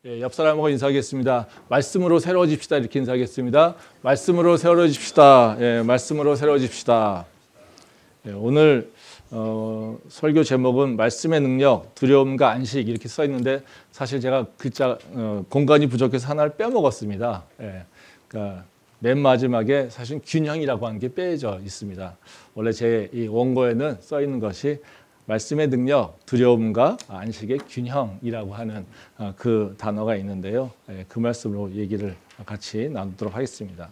예, 옆 사람하고 인사하겠습니다. 말씀으로 새로워집시다. 이렇게 인사하겠습니다. 말씀으로 새로워집시다. 예, 말씀으로 새로워집시다. 예, 오늘 설교 제목은 말씀의 능력, 두려움과 안식 이렇게 써 있는데 사실 제가 글자 공간이 부족해서 하나를 빼먹었습니다. 예, 그러니까 맨 마지막에 사실 균형이라고 하는 게 빼져 있습니다. 원래 제 이 원고에는 써 있는 것이 말씀의 능력, 두려움과 안식의 균형이라고 하는 그 단어가 있는데요. 그 말씀으로 얘기를 같이 나누도록 하겠습니다.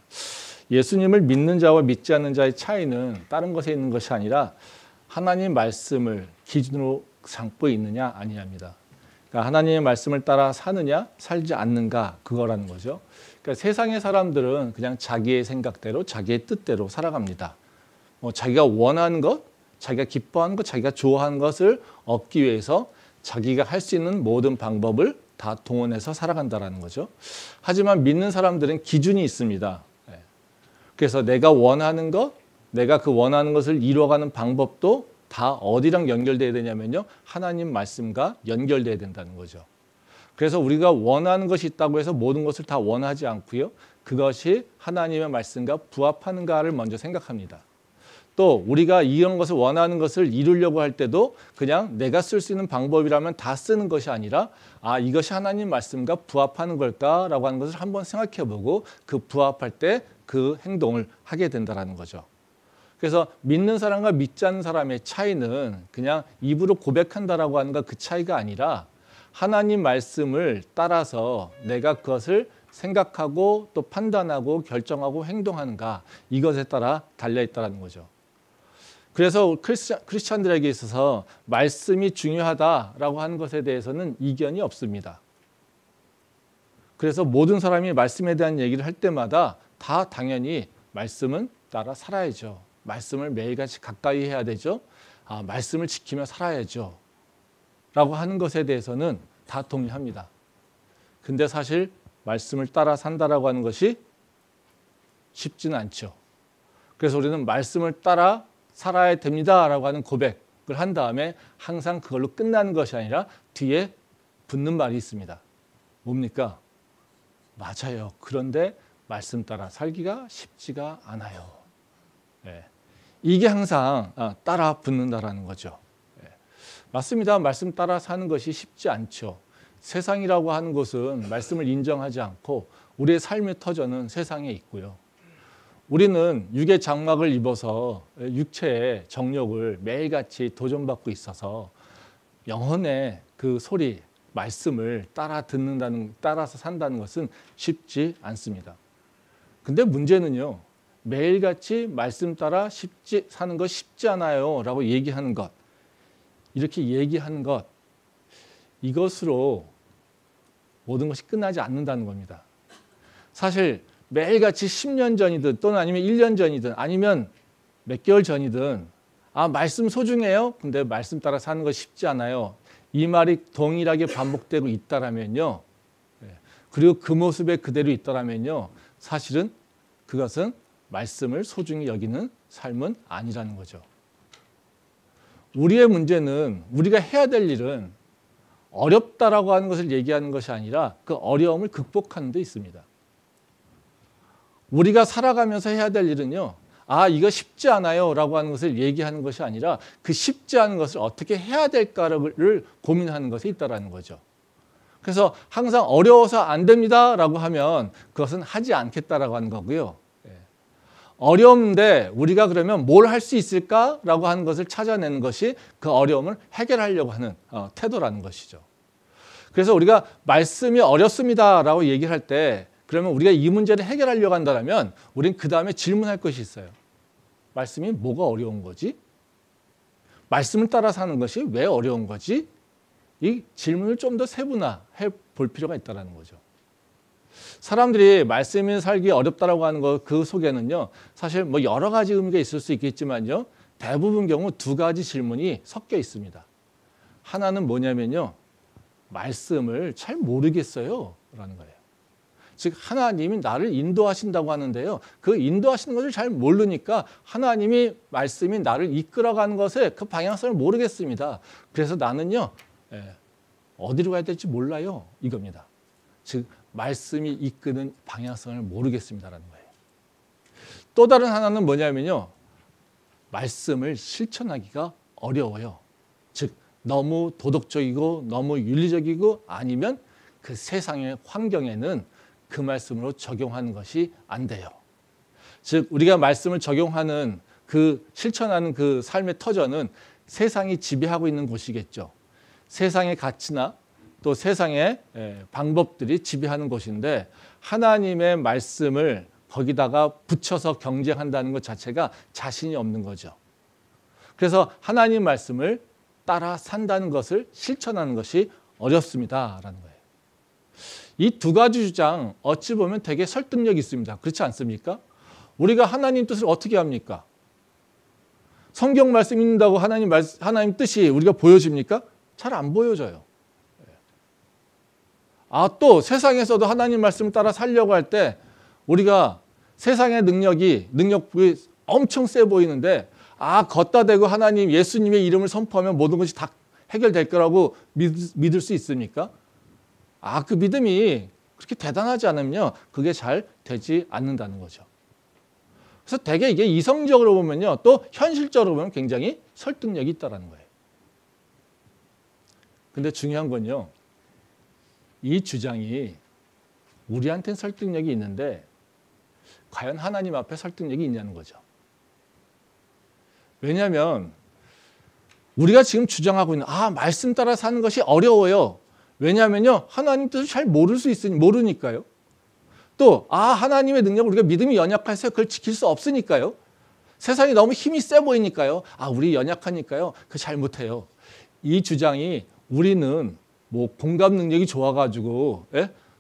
예수님을 믿는 자와 믿지 않는 자의 차이는 다른 것에 있는 것이 아니라 하나님 말씀을 기준으로 삼고 있느냐 아니냐입니다. 그러니까 하나님의 말씀을 따라 사느냐 살지 않는가 그거라는 거죠. 그러니까 세상의 사람들은 그냥 자기의 생각대로 자기의 뜻대로 살아갑니다. 자기가 원하는 것, 자기가 기뻐하는 것, 자기가 좋아하는 것을 얻기 위해서 자기가 할 수 있는 모든 방법을 다 동원해서 살아간다는 거죠. 하지만 믿는 사람들은 기준이 있습니다. 그래서 내가 원하는 것, 내가 그 원하는 것을 이루어가는 방법도 다 어디랑 연결돼야 되냐면요. 하나님 말씀과 연결돼야 된다는 거죠. 그래서 우리가 원하는 것이 있다고 해서 모든 것을 다 원하지 않고요. 그것이 하나님의 말씀과 부합하는가를 먼저 생각합니다. 또 우리가 이런 것을 원하는 것을 이루려고 할 때도 그냥 내가 쓸 수 있는 방법이라면 다 쓰는 것이 아니라 이것이 하나님 말씀과 부합하는 걸까라고 하는 것을 한번 생각해보고 그 부합할 때 그 행동을 하게 된다는 거죠. 그래서 믿는 사람과 믿지 않는 사람의 차이는 그냥 입으로 고백한다라고 하는 것 그 차이가 아니라 하나님 말씀을 따라서 내가 그것을 생각하고 또 판단하고 결정하고 행동하는가 이것에 따라 달려있다는 거죠. 그래서 크리스찬들에게 있어서 말씀이 중요하다라고 하는 것에 대해서는 이견이 없습니다. 그래서 모든 사람이 말씀에 대한 얘기를 할 때마다 다 당연히 말씀은 따라 살아야죠. 말씀을 매일같이 가까이 해야 되죠. 말씀을 지키며 살아야죠. 라고 하는 것에 대해서는 다 동의합니다. 근데 사실 말씀을 따라 산다라고 하는 것이 쉽지는 않죠. 그래서 우리는 말씀을 따라 살아야 됩니다라고 하는 고백을 한 다음에 항상 그걸로 끝나는 것이 아니라 뒤에 붙는 말이 있습니다. 뭡니까? 맞아요. 그런데 말씀 따라 살기가 쉽지가 않아요. 네. 이게 항상 따라 붙는다라는 거죠. 네. 맞습니다. 말씀 따라 사는 것이 쉽지 않죠. 세상이라고 하는 곳은 말씀을 인정하지 않고 우리의 삶의 터전은 세상에 있고요. 우리는 육의 장막을 입어서 육체의 정욕을 매일같이 도전받고 있어서 영혼의 그 소리, 말씀을 따라서 산다는 것은 쉽지 않습니다. 근데 문제는요. 매일같이 말씀 따라 사는 거 쉽지 않아요 라고 얘기하는 것, 이렇게 얘기하는 것, 이것으로 모든 것이 끝나지 않는다는 겁니다. 사실 매일같이 10년 전이든 또는 아니면 1년 전이든 아니면 몇 개월 전이든 말씀 소중해요. 근데 말씀 따라 사는 거 쉽지 않아요. 이 말이 동일하게 반복되고 있다라면요. 그리고 그 모습에 그대로 있다라면요. 사실은 그것은 말씀을 소중히 여기는 삶은 아니라는 거죠. 우리의 문제는 우리가 해야 될 일은 어렵다라고 하는 것을 얘기하는 것이 아니라 그 어려움을 극복하는 데 있습니다. 우리가 살아가면서 해야 될 일은요. 이거 쉽지 않아요 라고 하는 것을 얘기하는 것이 아니라 그 쉽지 않은 것을 어떻게 해야 될까를 고민하는 것에 있다는 거죠. 그래서 항상 어려워서 안 됩니다 라고 하면 그것은 하지 않겠다라고 하는 거고요. 어려운데 우리가 그러면 뭘 할 수 있을까라고 하는 것을 찾아내는 것이 그 어려움을 해결하려고 하는 태도라는 것이죠. 그래서 우리가 말씀이 어렵습니다라고 얘기를 할 때 그러면 우리가 이 문제를 해결하려고 한다면 우리는 그 다음에 질문할 것이 있어요. 말씀이 뭐가 어려운 거지? 말씀을 따라 사는 것이 왜 어려운 거지? 이 질문을 좀 더 세분화해 볼 필요가 있다는 거죠. 사람들이 말씀을 살기 어렵다라고 하는 것 그 속에는요. 사실 여러 가지 의미가 있을 수 있겠지만요. 대부분 경우 두 가지 질문이 섞여 있습니다. 하나는 뭐냐면요. 말씀을 잘 모르겠어요 라는 거예요. 즉 하나님이 나를 인도하신다고 하는데요. 그 인도하시는 것을 잘 모르니까 하나님이 말씀이 나를 이끌어가는 것에 그 방향성을 모르겠습니다. 그래서 나는요. 어디로 가야 될지 몰라요 이겁니다. 즉 말씀이 이끄는 방향성을 모르겠습니다라는 거예요. 또 다른 하나는 뭐냐면요. 말씀을 실천하기가 어려워요. 즉 너무 도덕적이고 너무 윤리적이고 아니면 그 세상의 환경에는 그 말씀으로 적용하는 것이 안 돼요. 즉 우리가 말씀을 적용하는 그 실천하는 그 삶의 터전은 세상이 지배하고 있는 곳이겠죠. 세상의 가치나 또 세상의 방법들이 지배하는 곳인데 하나님의 말씀을 거기다가 붙여서 경쟁한다는 것 자체가 자신이 없는 거죠. 그래서 하나님 말씀을 따라 산다는 것을 실천하는 것이 어렵습니다라는 거예요. 이 두 가지 주장 어찌 보면 되게 설득력이 있습니다. 그렇지 않습니까? 우리가 하나님 뜻을 어떻게 합니까? 성경 말씀 읽는다고 하나님 뜻이 우리가 보여집니까? 잘 안 보여져요. 또 세상에서도 하나님 말씀을 따라 살려고 할 때 우리가 세상의 능력이 엄청 세 보이는데 걷다 대고 하나님 예수님의 이름을 선포하면 모든 것이 다 해결될 거라고 믿을 수 있습니까? 그 믿음이 그렇게 대단하지 않으면요. 그게 잘 되지 않는다는 거죠. 그래서 되게 이게 이성적으로 보면요. 또 현실적으로 보면 굉장히 설득력이 있다는 거예요. 근데 중요한 건요. 이 주장이 우리한테는 설득력이 있는데 과연 하나님 앞에 설득력이 있냐는 거죠. 왜냐하면 우리가 지금 주장하고 있는 말씀 따라 사는 것이 어려워요. 왜냐하면요. 하나님 뜻을 잘 모르니까요. 또 하나님의 능력을 우리가 믿음이 연약해서 그걸 지킬 수 없으니까요. 세상이 너무 힘이 세 보이니까요. 우리 연약하니까요. 그거 잘 못해요. 이 주장이 우리는 공감 능력이 좋아가지고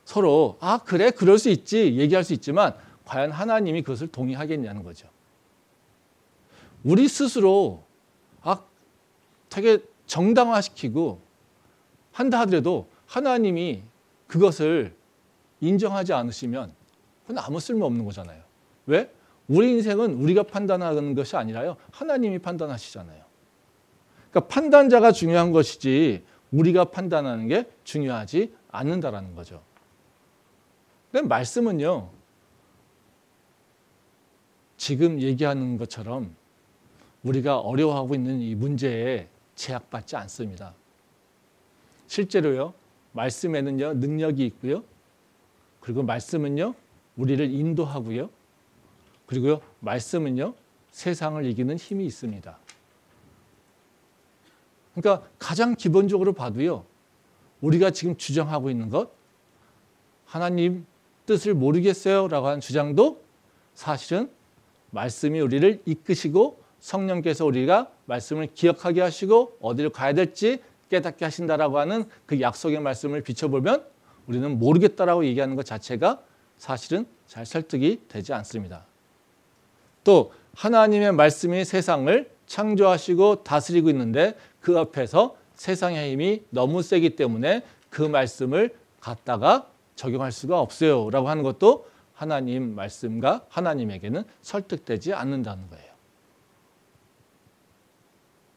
서로 그래 그럴 수 있지 얘기할 수 있지만 과연 하나님이 그것을 동의하겠냐는 거죠. 우리 스스로 되게 정당화시키고 한다 하더라도 하나님이 그것을 인정하지 않으시면 그건 아무 쓸모없는 거잖아요. 왜? 우리 인생은 우리가 판단하는 것이 아니라요. 하나님이 판단하시잖아요. 그러니까 판단자가 중요한 것이지 우리가 판단하는 게 중요하지 않는다라는 거죠. 근데 말씀은요. 지금 얘기하는 것처럼 우리가 어려워하고 있는 이 문제에 제약받지 않습니다. 실제로요. 말씀에는요. 능력이 있고요. 그리고 말씀은요. 우리를 인도하고요. 그리고요. 말씀은요. 세상을 이기는 힘이 있습니다. 그러니까 가장 기본적으로 봐도요. 우리가 지금 주장하고 있는 것 하나님 뜻을 모르겠어요 라고 하는 주장도 사실은 말씀이 우리를 이끄시고 성령께서 우리가 말씀을 기억하게 하시고 어디를 가야 될지 깨닫게 하신다라고 하는 그 약속의 말씀을 비춰보면 우리는 모르겠다라고 얘기하는 것 자체가 사실은 잘 설득이 되지 않습니다. 또 하나님의 말씀이 세상을 창조하시고 다스리고 있는데 그 앞에서 세상의 힘이 너무 세기 때문에 그 말씀을 갖다가 적용할 수가 없어요 라고 하는 것도 하나님 말씀과 하나님에게는 설득되지 않는다는 거예요.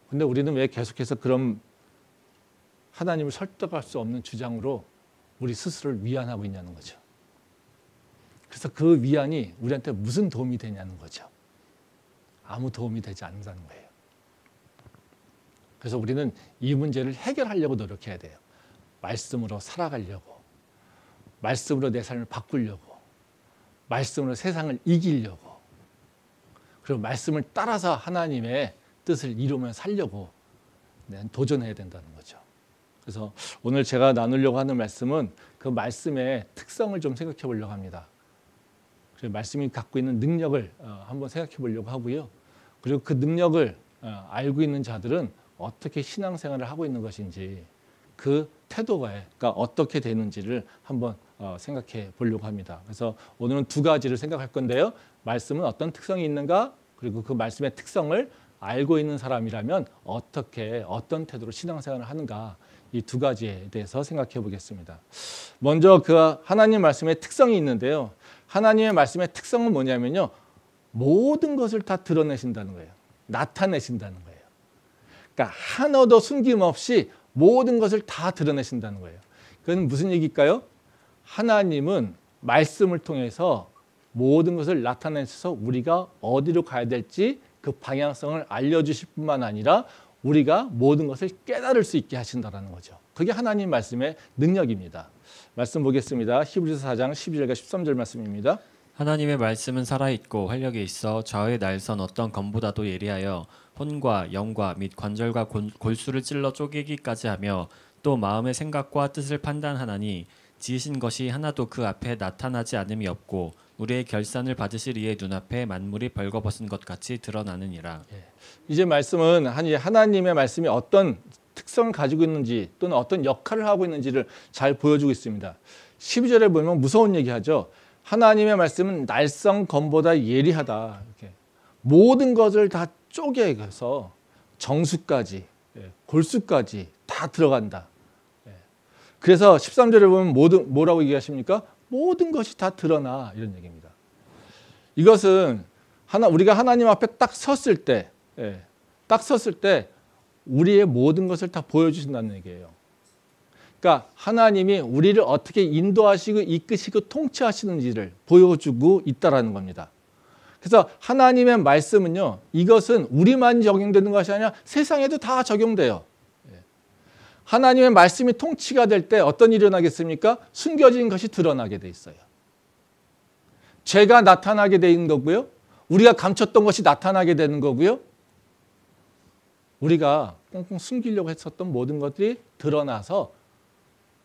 근데 우리는 왜 계속해서 그런 하나님을 설득할 수 없는 주장으로 우리 스스로를 위안하고 있냐는 거죠. 그래서 그 위안이 우리한테 무슨 도움이 되냐는 거죠. 아무 도움이 되지 않는다는 거예요. 그래서 우리는 이 문제를 해결하려고 노력해야 돼요. 말씀으로 살아가려고, 말씀으로 내 삶을 바꾸려고, 말씀으로 세상을 이기려고, 그리고 말씀을 따라서 하나님의 뜻을 이루며 살려고 도전해야 된다는 거죠. 그래서 오늘 제가 나누려고 하는 말씀은 그 말씀의 특성을 좀 생각해 보려고 합니다. 그래서 말씀이 갖고 있는 능력을 한번 생각해 보려고 하고요. 그리고 그 능력을 알고 있는 자들은 어떻게 신앙생활을 하고 있는 것인지 그 태도가 어떻게 되는지를 한번 생각해 보려고 합니다. 그래서 오늘은 두 가지를 생각할 건데요. 말씀은 어떤 특성이 있는가? 그리고 그 말씀의 특성을 알고 있는 사람이라면 어떤 태도로 신앙생활을 하는가? 이 두 가지에 대해서 생각해 보겠습니다. 먼저 그 하나님 말씀의 특성이 있는데요. 하나님의 말씀의 특성은 뭐냐면요. 모든 것을 다 드러내신다는 거예요. 나타내신다는 거예요. 그러니까 하나도 숨김없이 모든 것을 다 드러내신다는 거예요. 그건 무슨 얘기일까요? 하나님은 말씀을 통해서 모든 것을 나타내셔서 우리가 어디로 가야 될지 그 방향성을 알려주실 뿐만 아니라 우리가 모든 것을 깨달을 수 있게 하신다는 거죠. 그게 하나님 말씀의 능력입니다. 말씀 보겠습니다. 히브리서 4장 12절과 13절 말씀입니다. 하나님의 말씀은 살아있고 활력이 있어 좌우의 날선 어떤 검보다도 예리하여 혼과 영과 및 관절과 골수를 찔러 쪼개기까지 하며 또 마음의 생각과 뜻을 판단하나니 지으신 것이 하나도 그 앞에 나타나지 않음이 없고 우리의 결산을 받으실 이의 눈앞에 만물이 벌거벗은 것 같이 드러나느니라. 이제 말씀은 하나님의 말씀이 어떤 특성을 가지고 있는지 또는 어떤 역할을 하고 있는지를 잘 보여주고 있습니다. 12절에 보면 무서운 얘기하죠. 하나님의 말씀은 날성 검보다 예리하다. 이렇게 모든 것을 다 쪼개서 정수까지 골수까지 다 들어간다. 그래서 13절에 보면 뭐라고 얘기하십니까? 모든 것이 다 드러나 이런 얘기입니다. 이것은 우리가 하나님 앞에 딱 섰을 때 우리의 모든 것을 다 보여주신다는 얘기예요. 그러니까 하나님이 우리를 어떻게 인도하시고 이끄시고 통치하시는지를 보여주고 있다라는 겁니다. 그래서 하나님의 말씀은요, 이것은 우리만 적용되는 것이 아니라 세상에도 다 적용돼요. 하나님의 말씀이 통치가 될 때 어떤 일이 일어나겠습니까? 숨겨진 것이 드러나게 돼 있어요. 죄가 나타나게 되는 거고요. 우리가 감췄던 것이 나타나게 되는 거고요. 우리가 꽁꽁 숨기려고 했었던 모든 것들이 드러나서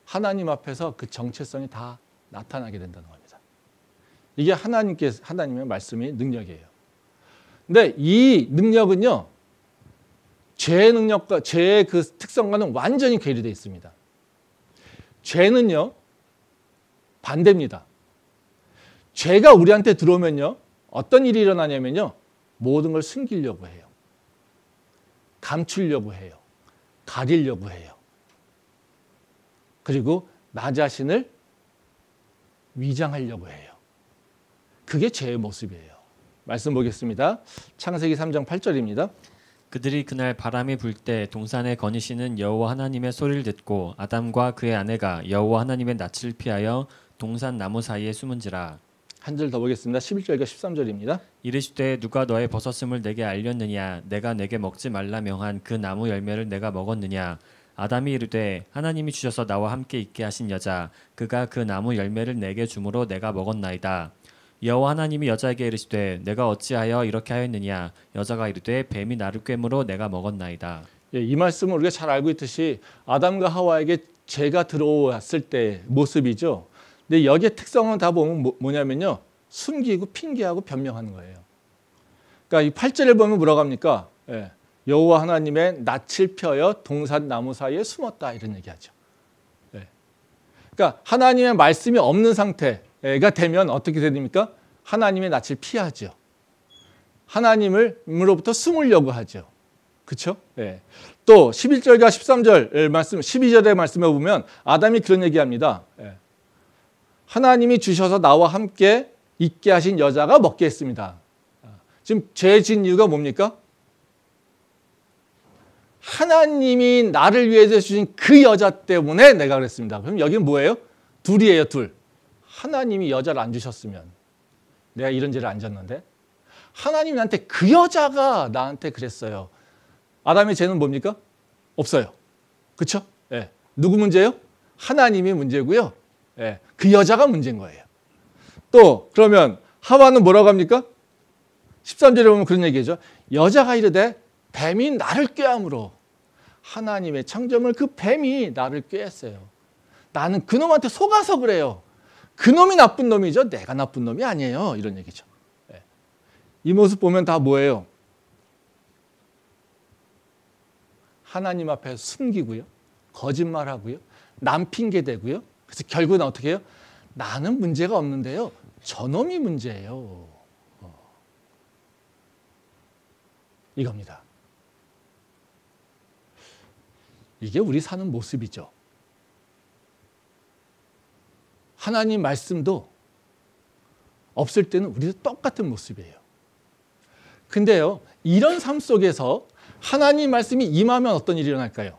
하나님 앞에서 그 정체성이 다 나타나게 된다는 겁니다. 이게 하나님의 말씀의 능력이에요. 근데 이 능력은요, 죄의 능력과 죄의 그 특성과는 완전히 괴리되어 있습니다. 죄는요, 반대입니다. 죄가 우리한테 들어오면요, 어떤 일이 일어나냐면요, 모든 걸 숨기려고 해요. 감추려고 해요. 가리려고 해요. 그리고 나 자신을 위장하려고 해요. 그게 죄의 모습이에요. 말씀 보겠습니다. 창세기 3장 8절입니다. 그들이 그날 바람이 불 때 동산에 거니시는 여호와 하나님의 소리를 듣고 아담과 그의 아내가 여호와 하나님의 낯을 피하여 동산 나무 사이에 숨은지라. 한 절 더 보겠습니다. 11절과 13절입니다. 이르시되 누가 너의 벗었음을 내게 알렸느냐? 내가 내게 먹지 말라 명한 그 나무 열매를 내가 먹었느냐? 아담이 이르되 하나님이 주셔서 나와 함께 있게 하신 여자 그가 그 나무 열매를 내게 주므로 내가 먹었나이다. 여호와 하나님이 여자에게 이르시되 내가 어찌하여 이렇게 하였느냐? 여자가 이르되 뱀이 나를 꿰므로 내가 먹었나이다. 이 말씀은 우리가 잘 알고 있듯이 아담과 하와에게 죄가 들어왔을 때 모습이죠. 근데 여기에 특성은 다 보면 뭐냐면요, 숨기고 핑계하고 변명하는 거예요. 그러니까 이 8절을 보면 뭐라고 합니까? 여호와 하나님의 낯을 펴여 동산 나무 사이에 숨었다 이런 얘기하죠. 그러니까 하나님의 말씀이 없는 상태가 되면 어떻게 됩니까? 하나님의 낯을 피하죠. 하나님으로부터 숨으려고 하죠. 그렇죠? 또 11절과 13절 말씀, 12절의 말씀에 보면 아담이 그런 얘기합니다. 하나님이 주셔서 나와 함께 있게 하신 여자가 먹게 했습니다. 지금 죄 지은 이유가 뭡니까? 하나님이 나를 위해서 주신 그 여자 때문에 내가 그랬습니다. 그럼 여기는 뭐예요? 둘이에요, 둘. 하나님이 여자를 안 주셨으면 내가 이런 죄를 안 졌는데 하나님이 나한테 그 여자가 나한테 그랬어요. 아담의 죄는 뭡니까? 없어요. 그렇죠? 누구 문제예요? 하나님이 문제고요. 그 여자가 문제인 거예요. 또 그러면 하와는 뭐라고 합니까? 13절에 보면 그런 얘기죠. 여자가 이르되 뱀이 나를 꾀함으로 하나님의 창조물 그 뱀이 나를 꾀했어요. 나는 그놈한테 속아서 그래요. 그놈이 나쁜 놈이죠. 내가 나쁜 놈이 아니에요. 이런 얘기죠. 이 모습 보면 다 뭐예요? 하나님 앞에 숨기고요. 거짓말하고요. 남 핑계대고요. 그래서 결국은 어떻게 해요? 나는 문제가 없는데요. 저놈이 문제예요. 이겁니다. 이게 우리 사는 모습이죠. 하나님 말씀도 없을 때는 우리도 똑같은 모습이에요. 근데요, 이런 삶 속에서 하나님 말씀이 임하면 어떤 일이 일어날까요?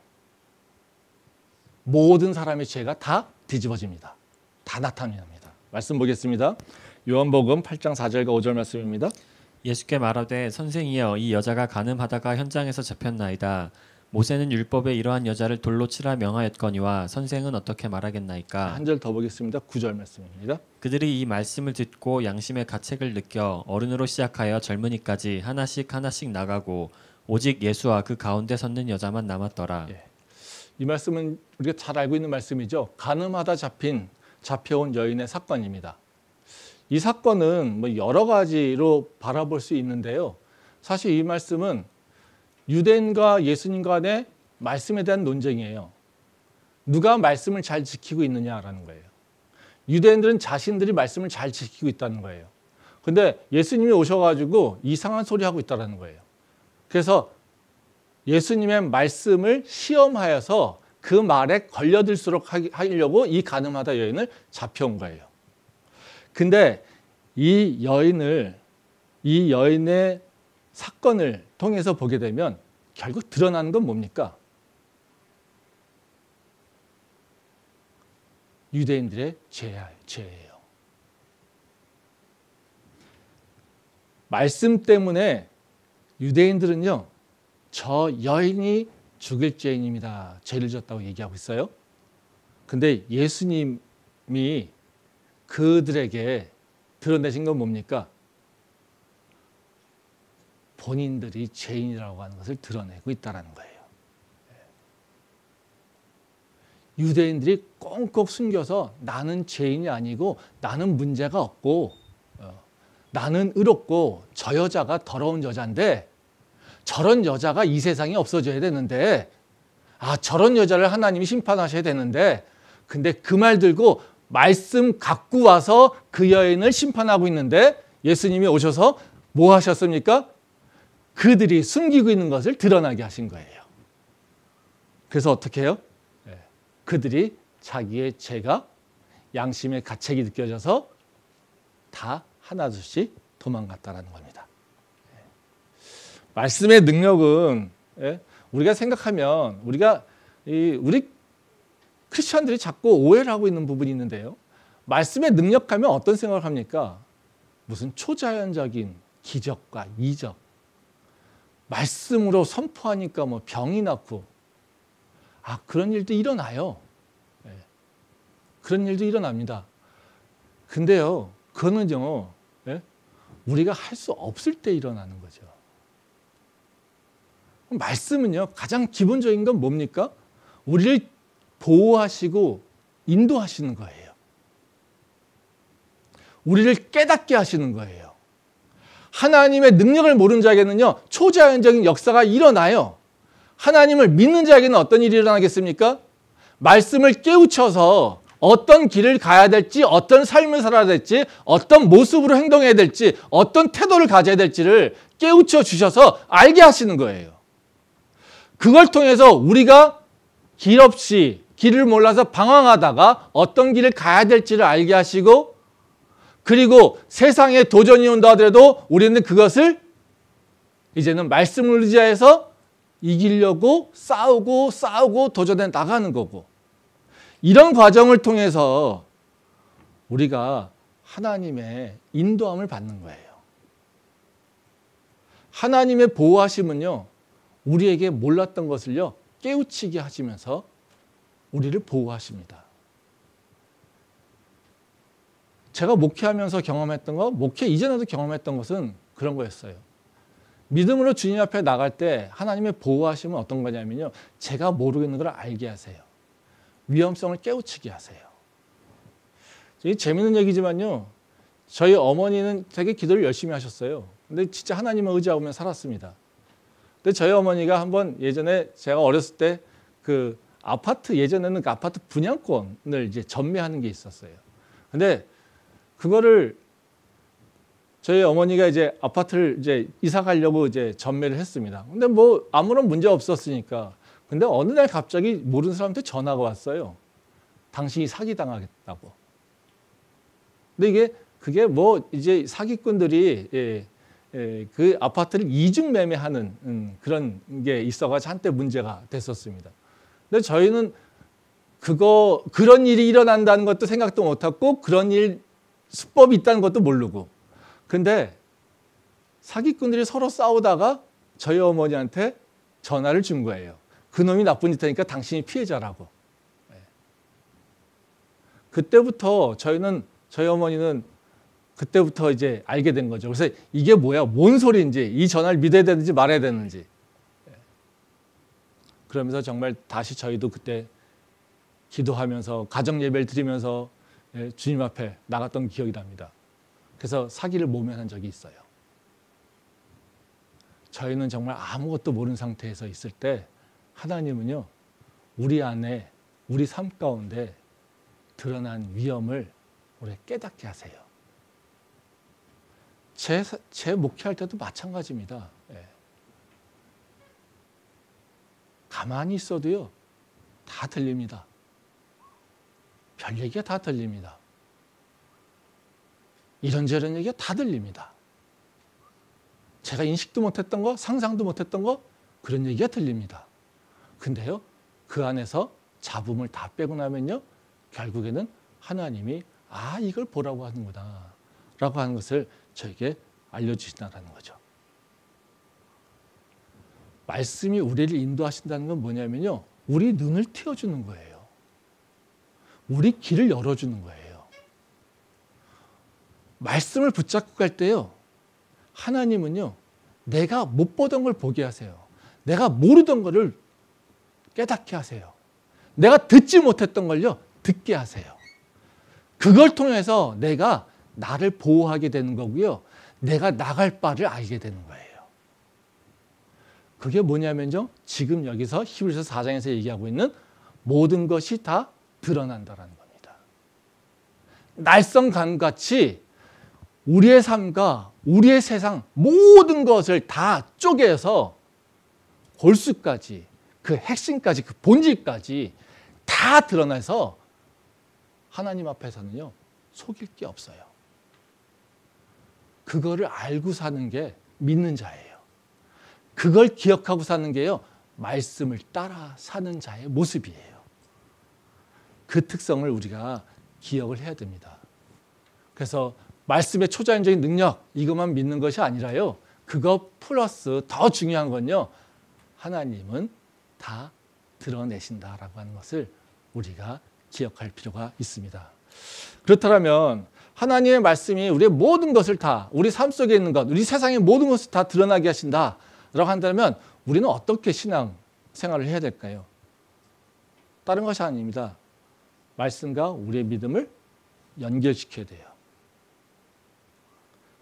모든 사람의 죄가 다 뒤집어집니다. 다 나타납니다. 말씀 보겠습니다. 요한복음 8장 4절과 5절 말씀입니다. 예수께 말하되 선생이여 이 여자가 간음하다가 현장에서 잡혔나이다. 모세는 율법에 이러한 여자를 돌로 치라 명하였거니와 선생은 어떻게 말하겠나이까. 한 절 더 보겠습니다. 9절 말씀입니다. 그들이 이 말씀을 듣고 양심의 가책을 느껴 어른으로 시작하여 젊은이까지 하나씩 나가고 오직 예수와 그 가운데 섰는 여자만 남았더라. 예. 이 말씀은 우리가 잘 알고 있는 말씀이죠. 간음하다 잡혀온 여인의 사건입니다. 이 사건은 뭐 여러 가지로 바라볼 수 있는데요. 사실 이 말씀은 유대인과 예수님 간의 말씀에 대한 논쟁이에요. 누가 말씀을 잘 지키고 있느냐라는 거예요. 유대인들은 자신들이 말씀을 잘 지키고 있다는 거예요. 근데 예수님이 오셔가지고 이상한 소리 하고 있다는 거예요. 그래서 예수님의 말씀을 시험하여서 그 말에 걸려들도록 하려고 이 간음하다 여인을 잡혀온 거예요. 근데 이 여인의 사건을 통해서 보게 되면 결국 드러나는 건 뭡니까? 유대인들의 죄예요. 말씀 때문에 유대인들은요, 저 여인이 죽을 죄인입니다. 죄를 졌다고 얘기하고 있어요. 근데 예수님이 그들에게 드러내신 건 뭡니까? 본인들이 죄인이라고 하는 것을 드러내고 있다는 거예요. 유대인들이 꽁꽁 숨겨서 나는 죄인이 아니고 나는 문제가 없고 나는 의롭고 저 여자가 더러운 여자인데 저런 여자가 이 세상에 없어져야 되는데 저런 여자를 하나님이 심판하셔야 되는데 근데 그 말 들고 말씀 갖고 와서 그 여인을 심판하고 있는데 예수님이 오셔서 뭐 하셨습니까? 그들이 숨기고 있는 것을 드러나게 하신 거예요. 그래서 어떻게 해요? 그들이 자기의 죄가 양심의 가책이 느껴져서 다 하나둘씩 도망갔다는 겁니다. 말씀의 능력은 우리가 생각하면 우리 크리스천들이 자꾸 오해를 하고 있는 부분이 있는데요. 말씀의 능력하면 어떤 생각을 합니까? 무슨 초자연적인 기적과 이적. 말씀으로 선포하니까 뭐 병이 낫고 그런 일도 일어나요. 그런 일도 일어납니다. 근데요, 그거는요, 우리가 할 수 없을 때 일어나는 거죠. 말씀은요, 가장 기본적인 건 뭡니까? 우리를 보호하시고 인도하시는 거예요. 우리를 깨닫게 하시는 거예요. 하나님의 능력을 모르는 자에게는요, 초자연적인 역사가 일어나요. 하나님을 믿는 자에게는 어떤 일이 일어나겠습니까? 말씀을 깨우쳐서 어떤 길을 가야 될지, 어떤 삶을 살아야 될지, 어떤 모습으로 행동해야 될지, 어떤 태도를 가져야 될지를 깨우쳐 주셔서 알게 하시는 거예요. 그걸 통해서 우리가 길 없이 길을 몰라서 방황하다가 어떤 길을 가야 될지를 알게 하시고 그리고 세상에 도전이 온다 하더라도 우리는 그것을 이제는 말씀을 의지해서 이기려고 싸우고 도전해 나가는 거고 이런 과정을 통해서 우리가 하나님의 인도함을 받는 거예요. 하나님의 보호하심은요. 우리에게 몰랐던 것을요. 깨우치게 하시면서 우리를 보호하십니다. 제가 목회하면서 경험했던 거, 목회 이전에도 경험했던 것은 그런 거였어요. 믿음으로 주님 앞에 나갈 때 하나님의 보호하심은 어떤 거냐면요. 제가 모르겠는 걸 알게 하세요. 위험성을 깨우치게 하세요. 재밌는 얘기지만요. 저희 어머니는 되게 기도를 열심히 하셨어요. 근데 진짜 하나님을 의지하며 살았습니다. 근데 저희 어머니가 한번 예전에 제가 어렸을 때 그 아파트 예전에는 그 아파트 분양권을 이제 전매하는 게 있었어요. 근데 그거를 저희 어머니가 이제 아파트를 이제 이사 가려고 이제 전매를 했습니다. 근데 뭐 아무런 문제 없었으니까. 근데 어느 날 갑자기 모르는 사람한테 전화가 왔어요. 당신이 사기당하겠다고. 근데 그게 뭐 이제 사기꾼들이 그 아파트를 이중 매매하는 그런 게 있어가지고 한때 문제가 됐었습니다. 근데 저희는 그런 일이 일어난다는 것도 생각도 못하고 그런 일 수법이 있다는 것도 모르고. 근데 사기꾼들이 서로 싸우다가 저희 어머니한테 전화를 준 거예요. 그놈이 나쁜 짓 하니까 당신이 피해자라고. 그때부터 저희 어머니는 그때부터 이제 알게 된 거죠. 그래서 이게 뭐야, 뭔 소리인지, 이 전화를 믿어야 되는지 말아야 되는지. 그러면서 정말 다시 저희도 그때 기도하면서 가정 예배를 드리면서 주님 앞에 나갔던 기억이 납니다. 그래서 사기를 모면한 적이 있어요. 저희는 정말 아무것도 모르는 상태에서 있을 때 하나님은요, 우리 안에, 우리 삶 가운데 드러난 위험을 우리 깨닫게 하세요. 제 목회할 때도 마찬가지입니다. 가만히 있어도요, 다 들립니다. 별 얘기가 다 들립니다. 이런저런 얘기가 다 들립니다. 제가 인식도 못했던 거, 상상도 못했던 거, 그런 얘기가 들립니다. 근데요, 그 안에서 잡음을 다 빼고 나면요, 결국에는 하나님이 이걸 보라고 하는구나 라고 하는 것을 저에게 알려주신다는 거죠. 말씀이 우리를 인도하신다는 건 뭐냐면요, 우리 눈을 틔워주는 거예요. 우리 길을 열어주는 거예요. 말씀을 붙잡고 갈 때요, 하나님은요, 내가 못 보던 걸 보게 하세요. 내가 모르던 거를 깨닫게 하세요. 내가 듣지 못했던 걸요, 듣게 하세요. 그걸 통해서 내가 나를 보호하게 되는 거고요, 내가 나갈 바를 알게 되는 거예요. 그게 뭐냐면요, 지금 여기서 히브리서 4장에서 얘기하고 있는 모든 것이 다 드러난다라는 겁니다. 날성간같이 우리의 삶과 우리의 세상 모든 것을 다 쪼개서 골수까지, 그 핵심까지, 그 본질까지 다 드러나서 하나님 앞에서는요, 속일 게 없어요. 그거를 알고 사는 게 믿는 자예요. 그걸 기억하고 사는 게요, 말씀을 따라 사는 자의 모습이에요. 그 특성을 우리가 기억을 해야 됩니다. 그래서 말씀의 초자연적인 능력, 이것만 믿는 것이 아니라요, 그거 플러스 더 중요한 건요, 하나님은 다 드러내신다라고 하는 것을 우리가 기억할 필요가 있습니다. 그렇다면 하나님의 말씀이 우리의 모든 것을 다, 우리 삶 속에 있는 것, 우리 세상의 모든 것을 다 드러나게 하신다라고 한다면 우리는 어떻게 신앙 생활을 해야 될까요? 다른 것이 아닙니다. 말씀과 우리의 믿음을 연결시켜야 돼요.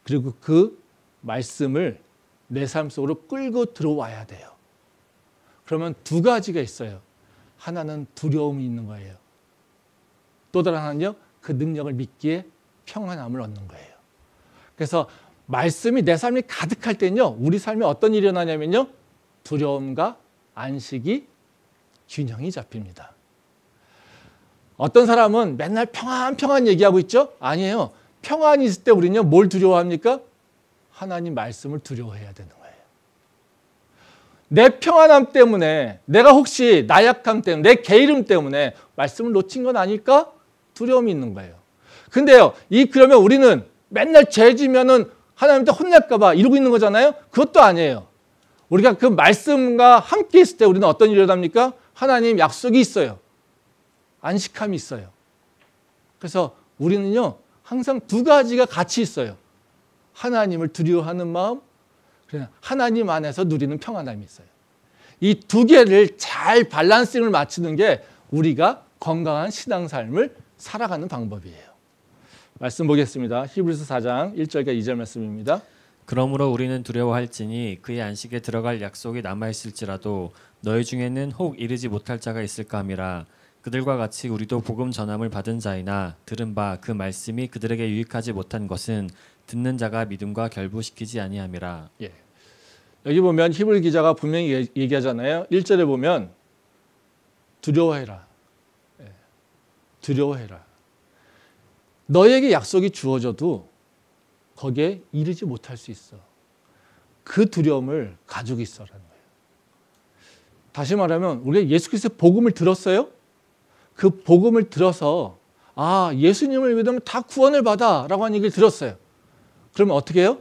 그리고 그 말씀을 내 삶 속으로 끌고 들어와야 돼요. 그러면 두 가지가 있어요. 하나는 두려움이 있는 거예요. 또 다른 하나는요, 그 능력을 믿기에 평안함을 얻는 거예요. 그래서 말씀이 내 삶이 가득할 때는요, 우리 삶에 어떤 일이 일어나냐면요, 두려움과 안식이 균형이 잡힙니다. 어떤 사람은 맨날 평안 얘기하고 있죠? 아니에요. 평안이 있을 때 우리는요, 뭘 두려워합니까? 하나님 말씀을 두려워해야 되는 거예요. 내 평안함 때문에, 내가 혹시 나약함 때문에, 내 게으름 때문에 말씀을 놓친 건 아닐까? 두려움이 있는 거예요. 근데요, 그러면 우리는 맨날 죄 지면은 하나님한테 혼날까 봐 이러고 있는 거잖아요? 그것도 아니에요. 우리가 그 말씀과 함께 있을 때 우리는 어떤 일이 일어납니까? 하나님 약속이 있어요. 안식함이 있어요. 그래서 우리는요, 항상 두 가지가 같이 있어요. 하나님을 두려워하는 마음, 하나님 안에서 누리는 평안함이 있어요. 이 두 개를 잘 밸런싱을 맞추는 게 우리가 건강한 신앙삶을 살아가는 방법이에요. 말씀 보겠습니다. 히브리서 4장 1절과 2절 말씀입니다. 그러므로 우리는 두려워할지니 그의 안식에 들어갈 약속이 남아있을지라도 너희 중에는 혹 이르지 못할 자가 있을까 함이라. 그들과 같이 우리도 복음 전함을 받은 자이나 들은 바 그 말씀이 그들에게 유익하지 못한 것은 듣는 자가 믿음과 결부시키지 아니함이라. 예. 여기 보면 히브리 기자가 분명히 얘기하잖아요. 1절에 보면 두려워해라. 예. 두려워해라. 너에게 약속이 주어져도 거기에 이르지 못할 수 있어. 그 두려움을 가지고 있어라는 거예요. 다시 말하면 우리가 예수 그리스도의 복음을 들었어요? 그 복음을 들어서 아, 예수님을 믿으면 다 구원을 받아 라고 하는 얘기를 들었어요. 그러면 어떻게 해요?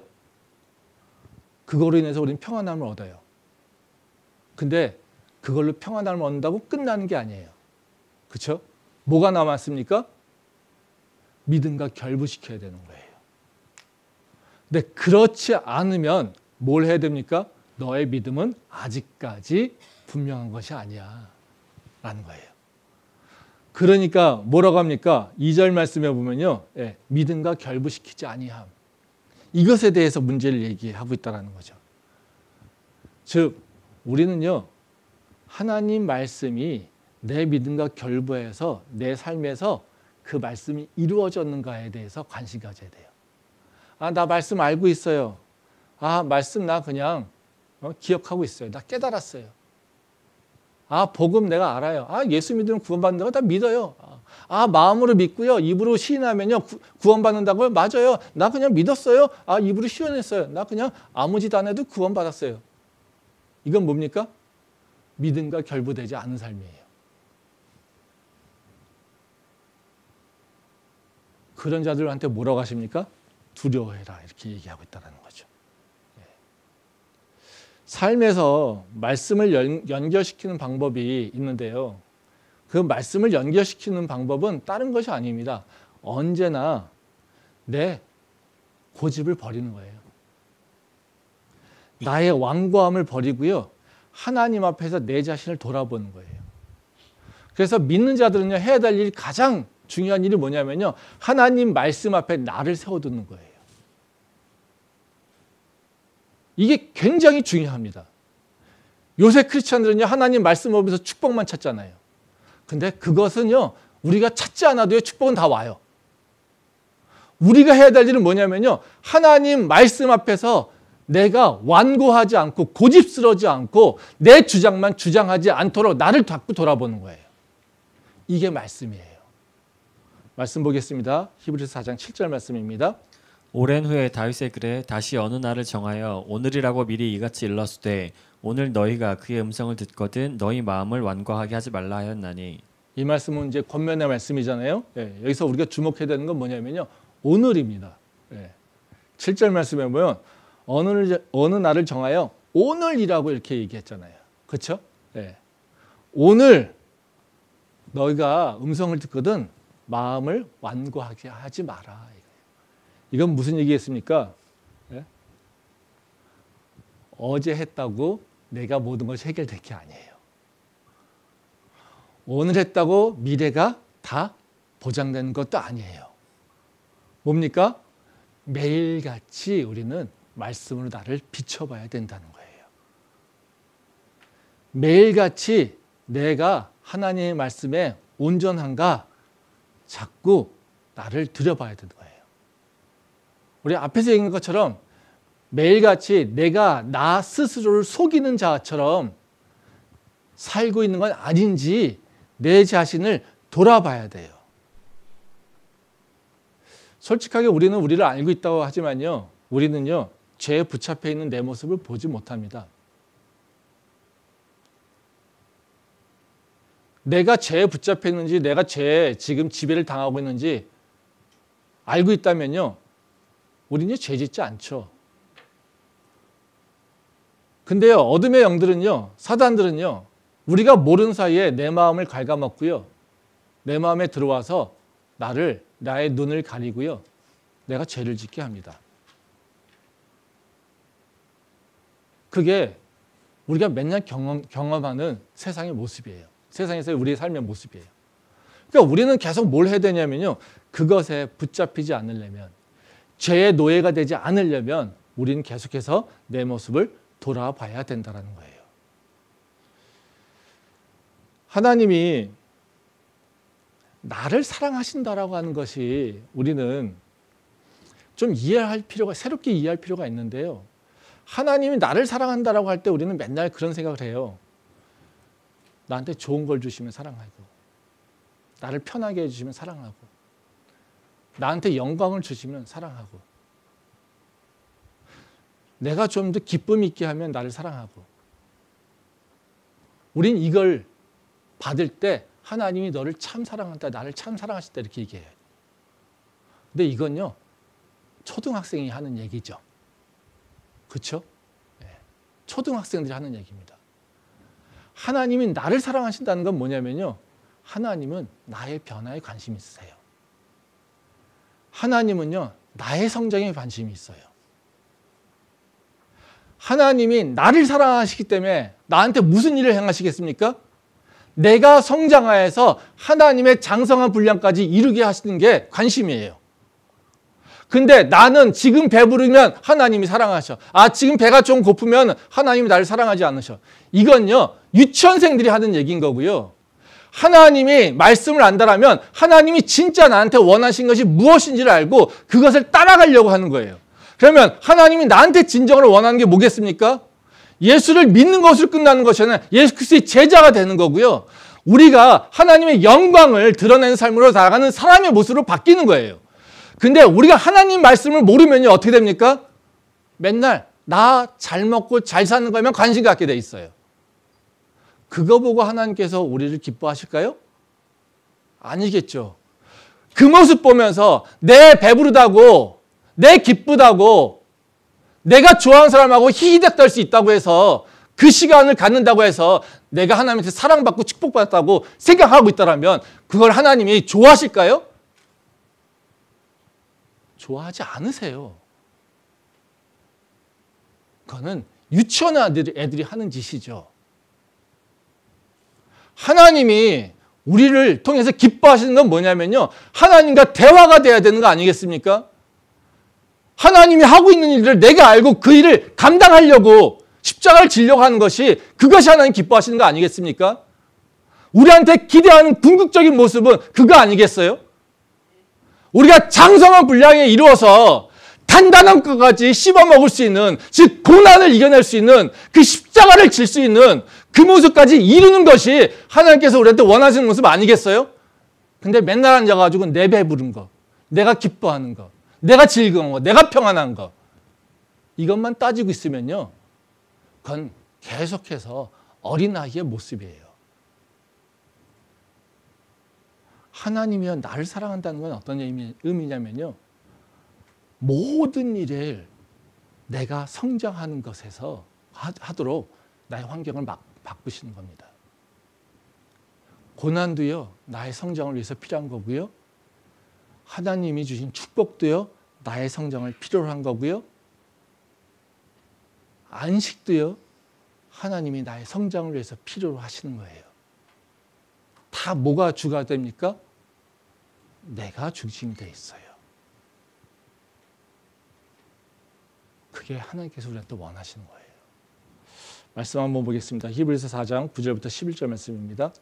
그거로 인해서 우리는 평안함을 얻어요. 근데 그걸로 평안함을 얻는다고 끝나는 게 아니에요. 그렇죠? 뭐가 남았습니까? 믿음과 결부시켜야 되는 거예요. 근데 그렇지 않으면 뭘 해야 됩니까? 너의 믿음은 아직까지 분명한 것이 아니야 라는 거예요. 그러니까 뭐라고 합니까? 2절 말씀에 보면요. 믿음과 결부시키지 아니함. 이것에 대해서 문제를 얘기하고 있다는 거죠. 즉 우리는요. 하나님 말씀이 내 믿음과 결부해서 내 삶에서 그 말씀이 이루어졌는가에 대해서 관심 가져야 돼요. 아, 나 말씀 알고 있어요. 아, 말씀 나 그냥 기억하고 있어요. 나 깨달았어요. 아, 복음 내가 알아요. 아, 예수 믿으면 구원받는다고 다 믿어요. 아, 마음으로 믿고요. 입으로 시인하면요. 구원받는다고요? 맞아요. 나 그냥 믿었어요. 아, 입으로 시인했어요. 나 그냥 아무 짓 안 해도 구원받았어요. 이건 뭡니까? 믿음과 결부되지 않은 삶이에요. 그런 자들한테 뭐라고 하십니까? 두려워해라. 이렇게 얘기하고 있다는 거죠. 삶에서 말씀을 연결시키는 방법이 있는데요. 그 말씀을 연결시키는 방법은 다른 것이 아닙니다. 언제나 내 고집을 버리는 거예요. 나의 완고함을 버리고요. 하나님 앞에서 내 자신을 돌아보는 거예요. 그래서 믿는 자들은요, 해야 될 일이 가장 중요한 일이 뭐냐면요. 하나님 말씀 앞에 나를 세워두는 거예요. 이게 굉장히 중요합니다. 요새 크리스찬들은요, 하나님 말씀 보면서 축복만 찾잖아요. 근데 그것은요, 우리가 찾지 않아도요, 축복은 다 와요. 우리가 해야 될 일은 뭐냐면요, 하나님 말씀 앞에서 내가 완고하지 않고 고집스러워지 않고 내 주장만 주장하지 않도록 나를 자꾸 돌아보는 거예요. 이게 말씀이에요. 말씀 보겠습니다. 히브리서 4장 7절 말씀입니다. 오랜 후에 다윗의 글에 다시 어느 날을 정하여 오늘이라고 미리 이같이 일렀으되 오늘 너희가 그의 음성을 듣거든 너희 마음을 완고하게 하지 말라 하였나니. 이 말씀은 이제 권면의 말씀이잖아요. 여기서 우리가 주목해야 되는 건 뭐냐면요. 오늘입니다. 7절 말씀에 보면 어느 날을 정하여 오늘이라고 이렇게 얘기했잖아요. 그렇죠? 오늘 너희가 음성을 듣거든 마음을 완고하게 하지 마라. 이건 무슨 얘기겠습니까? 어제 했다고 내가 모든 것이 해결될 게 아니에요. 오늘 했다고 미래가 다 보장되는 것도 아니에요. 뭡니까? 매일같이 우리는 말씀으로 나를 비춰봐야 된다는 거예요. 매일같이 내가 하나님의 말씀에 온전한가 자꾸 나를 들여봐야 되는 거예요. 우리 앞에서 얘기한 것처럼 매일같이 내가 나 스스로를 속이는 자처럼 살고 있는 건 아닌지 내 자신을 돌아봐야 돼요. 솔직하게 우리는 우리를 알고 있다고 하지만요. 우리는요. 죄에 붙잡혀 있는 내 모습을 보지 못합니다. 내가 죄에 붙잡혀 있는지 내가 죄에 지금 지배를 당하고 있는지 알고 있다면요. 우리는 죄 짓지 않죠. 근데요. 어둠의 영들은요. 사단들은요. 우리가 모르는 사이에 내 마음을 갉아먹고요. 내 마음에 들어와서 나의 눈을 가리고요. 내가 죄를 짓게 합니다. 그게 우리가 맨날 경험하는 세상의 모습이에요. 세상에서의 우리의 삶의 모습이에요. 그러니까 우리는 계속 뭘 해야 되냐면요. 그것에 붙잡히지 않으려면, 죄의 노예가 되지 않으려면 우리는 계속해서 내 모습을 돌아봐야 된다는 거예요. 하나님이 나를 사랑하신다라고 하는 것이 우리는 좀 새롭게 이해할 필요가 있는데요. 하나님이 나를 사랑한다라고 할 때 우리는 맨날 그런 생각을 해요. 나한테 좋은 걸 주시면 사랑하고, 나를 편하게 해주시면 사랑하고, 나한테 영광을 주시면 사랑하고, 내가 좀 더 기쁨 있게 하면 나를 사랑하고. 우린 이걸 받을 때 하나님이 너를 참 사랑한다, 나를 참 사랑하신다 이렇게 얘기해요. 근데 이건요, 초등학생이 하는 얘기죠. 그렇죠? 네. 초등학생들이 하는 얘기입니다. 하나님이 나를 사랑하신다는 건 뭐냐면요, 하나님은 나의 변화에 관심이 있으세요. 하나님은요, 나의 성장에 관심이 있어요. 하나님이 나를 사랑하시기 때문에 나한테 무슨 일을 행하시겠습니까? 내가 성장하여서 하나님의 장성한 분량까지 이루게 하시는 게 관심이에요. 근데 나는 지금 배부르면 하나님이 사랑하셔. 지금 배가 좀 고프면 하나님이 나를 사랑하지 않으셔. 이건요, 유치원생들이 하는 얘기인 거고요. 하나님이 말씀을 안다라면 하나님이 진짜 나한테 원하신 것이 무엇인지를 알고 그것을 따라가려고 하는 거예요. 그러면 하나님이 나한테 진정으로 원하는 게 뭐겠습니까? 예수를 믿는 것으로 끝나는 것이 아니라 예수 그리스도의 제자가 되는 거고요. 우리가 하나님의 영광을 드러내는 삶으로 나아가는 사람의 모습으로 바뀌는 거예요. 근데 우리가 하나님 말씀을 모르면요, 어떻게 됩니까? 맨날 나 잘 먹고 잘 사는 거에만 관심 갖게 돼 있어요. 그거 보고 하나님께서 우리를 기뻐하실까요? 아니겠죠. 그 모습 보면서 내 배부르다고, 내 기쁘다고, 내가 좋아하는 사람하고 히히닥 떨 수 있다고 해서 그 시간을 갖는다고 해서 내가 하나님한테 사랑받고 축복받았다고 생각하고 있다면 그걸 하나님이 좋아하실까요? 좋아하지 않으세요. 그거는 유치원 애들이 하는 짓이죠. 하나님이 우리를 통해서 기뻐하시는 건 뭐냐면요, 하나님과 대화가 돼야 되는 거 아니겠습니까? 하나님이 하고 있는 일을 내가 알고 그 일을 감당하려고 십자가를 지려고 하는 것이, 그것이 하나님 기뻐하시는 거 아니겠습니까? 우리한테 기대하는 궁극적인 모습은 그거 아니겠어요? 우리가 장성한 분량에 이루어서 단단한 것까지 씹어먹을 수 있는, 즉 고난을 이겨낼 수 있는, 그 십자가를 질 수 있는 그 모습까지 이루는 것이 하나님께서 우리한테 원하시는 모습 아니겠어요? 근데 맨날 앉아가지고 내 배부른 거, 내가 기뻐하는 거, 내가 즐거운 거, 내가 평안한 거, 이것만 따지고 있으면요, 그건 계속해서 어린아이의 모습이에요. 하나님이여 나를 사랑한다는 건 어떤 의미냐면요, 모든 일을 내가 성장하는 것에서 하도록 나의 환경을 바꾸시는 겁니다. 고난도요, 나의 성장을 위해서 필요한 거고요. 하나님이 주신 축복도요, 나의 성장을 필요로 한 거고요. 안식도요, 하나님이 나의 성장을 위해서 필요로 하시는 거예요. 다 뭐가 주가 됩니까? 내가 중심이 돼 있어요. 그게 하나님께서 우리한테 원하시는 거예요. 말씀 한번 보겠습니다. 히브리서 4장 9절부터 11절 말씀입니다.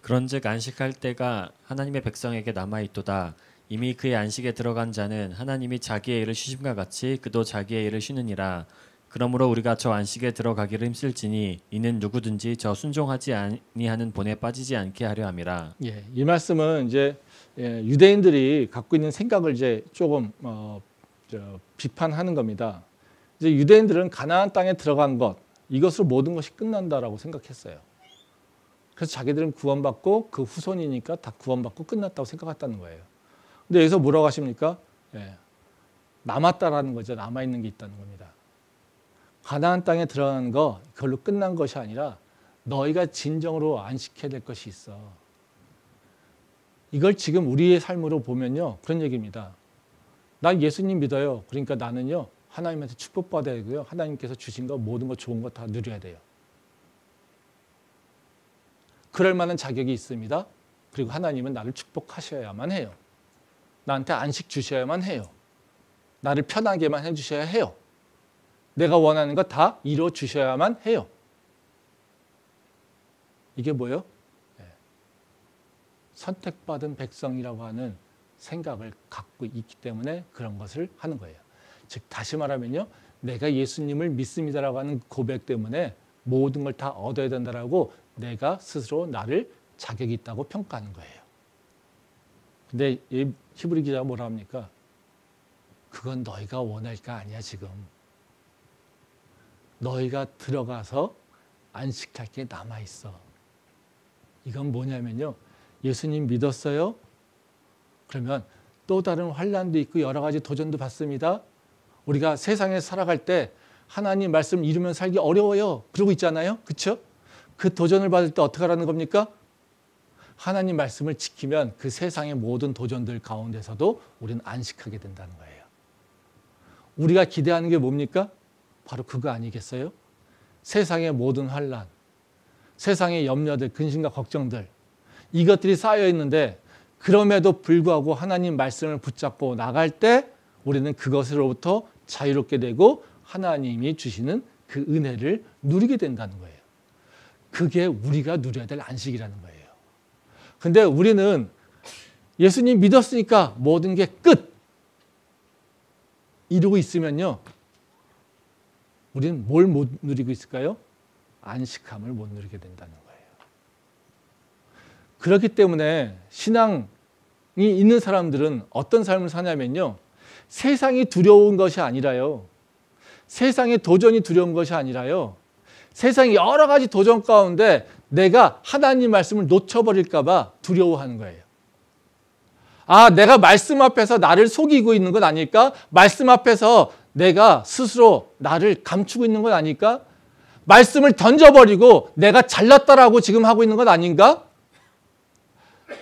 그런즉 안식할 때가 하나님의 백성에게 남아있도다. 이미 그의 안식에 들어간 자는 하나님이 자기의 일을 쉬심과 같이 그도 자기의 일을 쉬느니라. 그러므로 우리가 저 안식에 들어가기를 힘쓸지니 이는 누구든지 저 순종하지 아니하는 본에 빠지지 않게 하려 함이라. 예, 이 말씀은 이제 유대인들이 갖고 있는 생각을 이제 조금 비판하는 겁니다. 이제 유대인들은 가나안 땅에 들어간 것, 이것으로 모든 것이 끝난다라고 생각했어요. 그래서 자기들은 구원받고 그 후손이니까 다 구원받고 끝났다고 생각했다는 거예요. 근데 여기서 뭐라고 하십니까? 예, 남았다라는 거죠. 남아있는 게 있다는 겁니다. 가나안 땅에 들어가는 거, 그걸로 끝난 것이 아니라 너희가 진정으로 안식해야 될 것이 있어. 이걸 지금 우리의 삶으로 보면요, 그런 얘기입니다. 난 예수님 믿어요. 그러니까 나는요, 하나님한테 축복받아야 되고요. 하나님께서 주신 거, 모든 거 좋은 거 다 누려야 돼요. 그럴 만한 자격이 있습니다. 그리고 하나님은 나를 축복하셔야만 해요. 나한테 안식 주셔야만 해요. 나를 편하게만 해주셔야 해요. 내가 원하는 거 다 이루어 주셔야만 해요. 이게 뭐예요? 선택받은 백성이라고 하는 생각을 갖고 있기 때문에 그런 것을 하는 거예요. 즉 다시 말하면요, 내가 예수님을 믿습니다라고 하는 고백 때문에 모든 걸 다 얻어야 된다라고 내가 스스로 나를 자격이 있다고 평가하는 거예요. 근데 이 히브리 기자가 뭐라 합니까? 그건 너희가 원할 게 아니야. 지금 너희가 들어가서 안식할 게 남아있어. 이건 뭐냐면요, 예수님 믿었어요? 그러면 또 다른 환난도 있고 여러 가지 도전도 받습니다. 우리가 세상에 살아갈 때 하나님 말씀 잃으면 살기 어려워요. 그러고 있잖아요. 그렇죠? 그 도전을 받을 때 어떻게 하라는 겁니까? 하나님 말씀을 지키면 그 세상의 모든 도전들 가운데서도 우리는 안식하게 된다는 거예요. 우리가 기대하는 게 뭡니까? 바로 그거 아니겠어요? 세상의 모든 환난, 세상의 염려들, 근심과 걱정들, 이것들이 쌓여 있는데 그럼에도 불구하고 하나님 말씀을 붙잡고 나갈 때 우리는 그것으로부터 자유롭게 되고 하나님이 주시는 그 은혜를 누리게 된다는 거예요. 그게 우리가 누려야 될 안식이라는 거예요. 근데 우리는 예수님 믿었으니까 모든 게 끝! 이러고 있으면요. 우리는 뭘 못 누리고 있을까요? 안식함을 못 누리게 된다는 거예요. 그렇기 때문에 신앙이 있는 사람들은 어떤 삶을 사냐면요. 세상이 두려운 것이 아니라요. 세상의 도전이 두려운 것이 아니라요. 세상의 여러 가지 도전 가운데 내가 하나님 말씀을 놓쳐버릴까 봐 두려워하는 거예요. 아, 내가 말씀 앞에서 나를 속이고 있는 건 아닐까? 말씀 앞에서 내가 스스로 나를 감추고 있는 건 아닐까? 말씀을 던져버리고 내가 잘났다라고 지금 하고 있는 건 아닌가?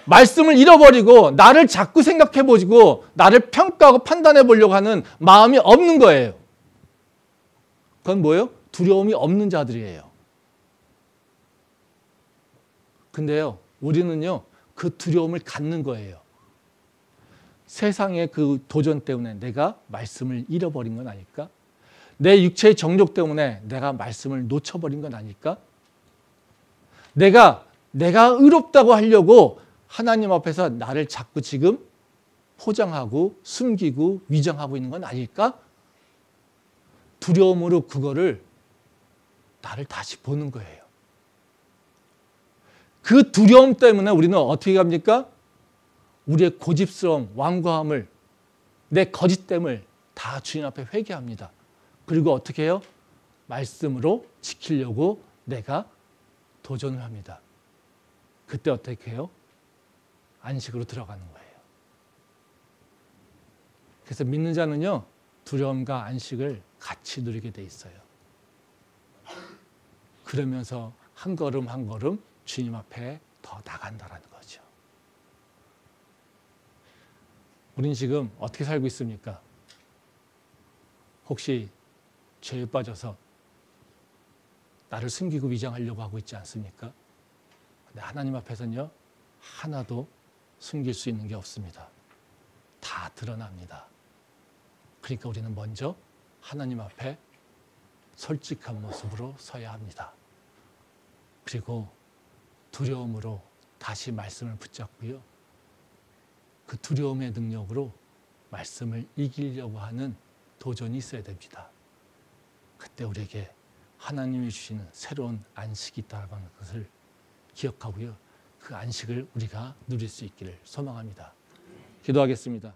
말씀을 잃어버리고 나를 자꾸 생각해보고 나를 평가하고 판단해 보려고 하는 마음이 없는 거예요. 그건 뭐예요? 두려움이 없는 자들이에요. 근데요, 우리는요, 그 두려움을 갖는 거예요. 세상의 그 도전 때문에 내가 말씀을 잃어버린 건 아닐까? 내 육체의 정욕 때문에 내가 말씀을 놓쳐버린 건 아닐까? 내가 의롭다고 하려고 하나님 앞에서 나를 자꾸 지금 포장하고 숨기고 위장하고 있는 건 아닐까? 두려움으로 그거를 나를 다시 보는 거예요. 그 두려움 때문에 우리는 어떻게 합니까? 우리의 고집스러움, 완고함을, 내 거짓됨을 다 주님 앞에 회개합니다. 그리고 어떻게 해요? 말씀으로 지키려고 내가 도전을 합니다. 그때 어떻게 해요? 안식으로 들어가는 거예요. 그래서 믿는 자는요, 두려움과 안식을 같이 누리게 돼 있어요. 그러면서 한 걸음 한 걸음 주님 앞에 더 나간다라는 거죠. 우린 지금 어떻게 살고 있습니까? 혹시 죄에 빠져서 나를 숨기고 위장하려고 하고 있지 않습니까? 근데 하나님 앞에서는요, 하나도 숨길 수 있는 게 없습니다. 다 드러납니다. 그러니까 우리는 먼저 하나님 앞에 솔직한 모습으로 서야 합니다. 그리고 두려움으로 다시 말씀을 붙잡고요. 그 두려움의 능력으로 말씀을 이기려고 하는 도전이 있어야 됩니다. 그때 우리에게 하나님이 주시는 새로운 안식이 있다는 것을 기억하고요. 그 안식을 우리가 누릴 수 있기를 소망합니다. 기도하겠습니다.